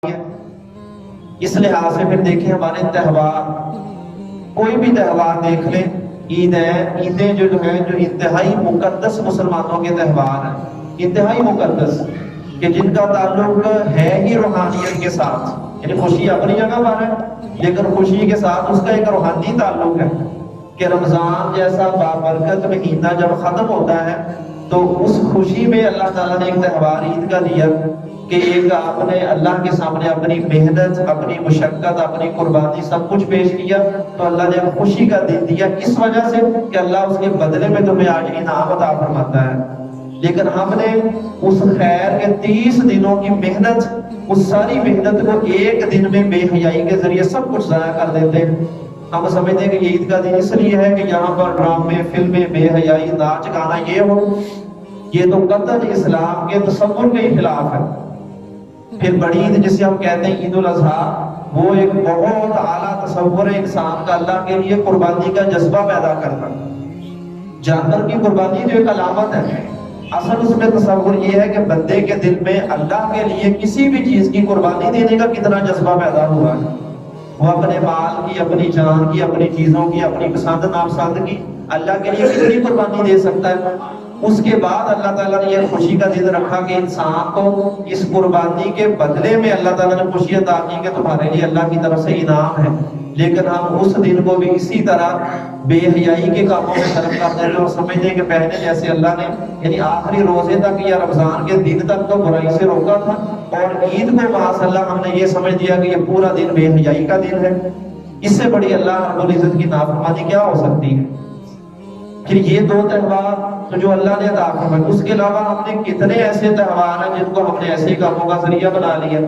اس لحاظ سے پھر دیکھیں ہمارے تہوار، کوئی بھی تہوار دیکھ لیں، عیدیں جو ہیں جو انتہائی مقدس مسلمانوں کے تہوار ہیں، انتہائی مقدس، کہ جن کا تعلق ہے ہی روحانیت کے ساتھ، یعنی خوشی اپنی جگہ پر ہے لیکن خوشی کے ساتھ اس کا ایک روحانی تعلق ہے کہ رمضان جیسا بابرکت مہینہ جب ختم ہوتا ہے تو اس خوشی میں اللہ تعالیٰ نے ایک تہوار عید کا دیا کہ ایک آپ نے اللہ کے سامنے اپنی محنت، اپنی مشقت، اپنی قربانی سب کچھ پیش کیا تو اللہ نے خوشی کا دن دیا اس وجہ سے کہ اللہ اس کے بدلے میں تمہیں آج انعام عطا فرماتا ہے۔ لیکن ہم نے اس خیر کے 30 دنوں کی محنت، اس ساری محنت کو ایک دن میں بے حیائی کے ذریعے سب کچھ ضائع کر دیتے ہیں۔ ہم سمجھتے ہیں کہ یہ عید کا دن اس لیے ہے کہ یہاں پر ڈرامے، فلمیں، بے حیائی، ناچ گانا یہ ہو، یہ تو قطعاً اسلام کے تصور کے خلاف ہے۔ پھر بڑی عید جسے ہم کہتے ہیں عید الاضحیٰ، وہ ایک بہت اعلیٰ تصور ہے انسان کا اللہ کے لیے قربانی کا جذبہ پیدا کرنا۔ جانور کی قربانی جو ایک علامت ہے، اصل اس میں تصور یہ ہے کہ بندے کے دل میں اللہ کے لیے کسی بھی چیز کی قربانی دینے کا کتنا جذبہ پیدا ہوا ہے۔ وہ اپنے مال کی، اپنی جان کی، اپنی چیزوں کی، اپنی پسند ناپسند کی اللہ کے لیے کتنی قربانی دے سکتا ہے۔ اس کے بعد اللہ تعالیٰ نے یہ خوشی کا دن رکھا کہ انسان کو اس قربانی کے بدلے میں اللہ تعالیٰ نے خوشی عطا کی کہ تمہارے لیے اللہ کی طرف سے انعام ہے، لیکن ہم اس دن کو بھی اسی طرح بے حیائی کے کاموں میں صرف کرتے ہیں اور سمجھتے ہیں کہ پہلے جیسے اللہ نے یعنی آخری روزے تک یا رمضان کے دن تک تو برائی سے روکا تھا، اور عید کو ماشاءاللہ ہم نے یہ سمجھ دیا کہ یہ پورا دن بے حیائی کا دن ہے۔ اس سے بڑی اللہ رب العزت کی نافرمانی کیا ہو سکتی ہے؟ پھر یہ دو تہوار تو جو اللہ نے عطا فرمائے، اس کے علاوہ ہم نے کتنے ایسے تہوار ہیں جن کو ہم نے ایسے کاموں کا ذریعہ بنا لیا۔